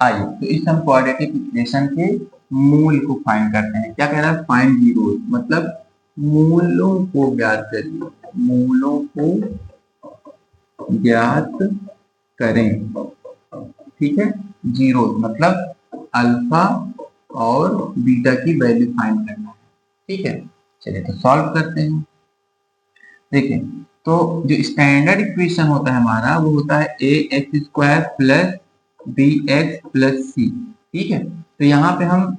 आई। तो इस हम क्वाड्रेटिक इक्वेशन के मूल को फाइंड करते हैं। क्या कह रहा है? फाइंड जीरो, मतलब मूलों को ज्ञात करिए, मूलों को ज्ञात करें। ठीक है, जीरो मतलब अल्फा और बीटा की वैल्यू फाइंड करना है। ठीक है, चलिए तो सॉल्व करते हैं। देखिए, तो जो स्टैंडर्ड इक्वेशन होता है हमारा वो होता है A X square plus B X plus C. ठीक है, तो यहाँ पे हम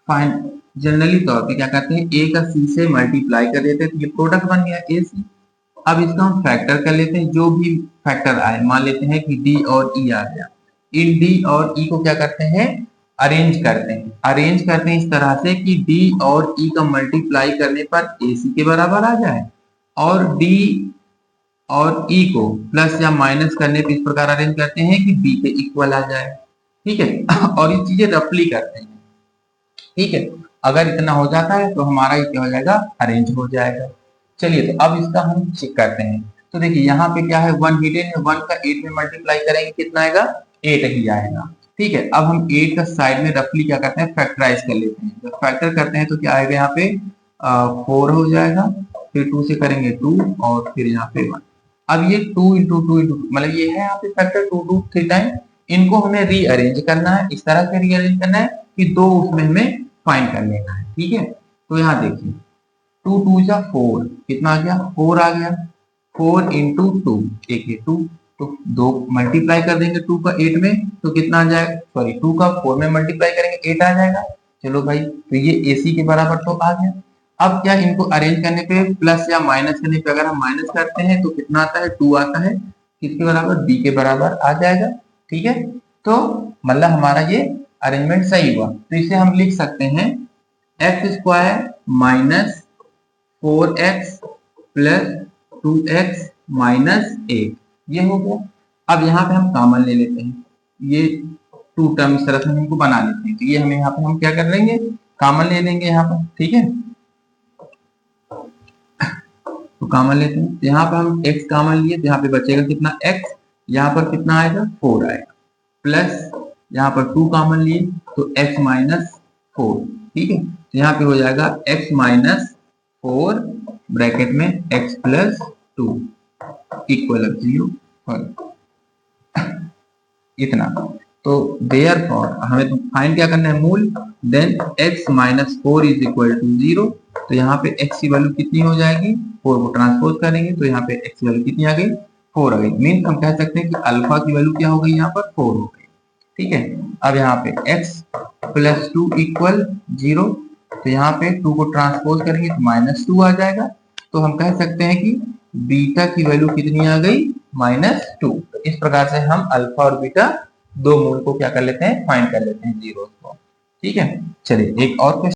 फाइंड जनरली तौर पे क्या करते हैं, ए का सी से मल्टीप्लाई कर देते हैं, तो ये प्रोडक्ट बन गया ए सी। अब इसका हम फैक्टर कर लेते हैं, जो भी फैक्टर आए, मान लेते हैं कि डी और ई आ गया। इन डी और ई को क्या करते हैं, अरेंज करते हैं। अरेंज करते हैं इस तरह से कि डी और ई का मल्टीप्लाई करने पर ए सी के बराबर आ जाए, और डी और ई को प्लस या माइनस करने पर इस प्रकार अरेंज करते हैं कि बी के इक्वल आ जाए। ठीक है, और ये चीजें रफली करते हैं। ठीक है, अगर इतना हो जाता है तो हमारा ये क्या हो जाएगा, अरेंज हो जाएगा। चलिए, तो अब इसका हम चेक करते हैं। तो देखिए यहाँ पे क्या है, वन हिडन है, वन का 8 में मल्टीप्लाई करेंगे कितना आएगा, 8 ही आएगा। ठीक है, अब हम 8 का साइड में रफली क्या करते हैं, फैक्टराइज कर लेते हैं। जब फैक्टर करते हैं तो क्या आएगा, यहाँ पे 4 हो जाएगा, फिर 2 से करेंगे 2, और फिर यहाँ पे 1। अब ये 2 इंटू टू इंटू मतलब ये है यहाँ पे फैक्टर 2 2 3 टाइम। इनको हमें रीअरेंज करना है, इस तरह से रीअरेंज करना है कि दो उसमें हमें फाइंड कर लेना है। ठीक है, तो यहाँ देखिए 2 2 जा 4, कितना आ गया, 4 आ गया। 4 इंटू टू, एक है 2, तो 2 मल्टीप्लाई कर देंगे 2 का 8 में तो कितना आ जाएगा, सॉरी 2 का 4 में मल्टीप्लाई करेंगे 8 आ जाएगा। चलो भाई, तो ये AC के बराबर तो आ गया। अब क्या, इनको अरेंज करने पे प्लस या माइनस करने पे, अगर हम माइनस करते हैं तो कितना आता है, 2 आता है। किसके बराबर, B के बराबर आ जाएगा। ठीक है, तो मतलब हमारा ये अरेंजमेंट सही हुआ। तो इसे हम लिख सकते हैं x square minus 4x plus 2x minus 8, ये हो गया। अब यहाँ पे हम कॉमन ले लेते हैं, ये 2 टर्म इस तरह से हम इनको बना लेते हैं। तो ये हमें यहाँ पे हम क्या कर लेंगे, कॉमन ले लेंगे यहाँ पर। ठीक है, तो कॉमन लेते हैं, तो यहाँ पे हम x कॉमन लिए तो यहाँ पे बचेगा कितना, x, यहाँ पर कितना आएगा, 4 आएगा, प्लस यहाँ पर 2 कॉमन लिए तो x माइनस 4। ठीक है, तो यहाँ पे हो जाएगा x माइनस 4 ब्रैकेट में x प्लस 2 इक्वल 0, इतना। तो देयरफॉर हमें तो फाइंड क्या करना है, मूल। Then x minus 4 is equal to 0। तो यहाँ पे x की वैल्यू कितनी हो जाएगी, 4 को ट्रांसपोज करेंगे तो यहाँ पे x की वैल्यू कितनी आ गई, 4 आ गई। मीन्स हम कह सकते हैं कि अल्फा की वैल्यू क्या हो गई, यहाँ पर 4 हो गई। ठीक है, अब यहाँ पे x प्लस 2 इक्वल 0, तो यहाँ पे 2 को ट्रांसपोज करेंगे तो माइनस 2 आ जाएगा। तो हम कह सकते हैं कि बीटा की वैल्यू कितनी आ गई, -2। तो इस प्रकार से हम अल्फा और बीटा दो मूल को क्या कर लेते हैं, फाइंड कर लेते हैं, जीरो को। ठीक है, चलिए एक और क्वेश्चन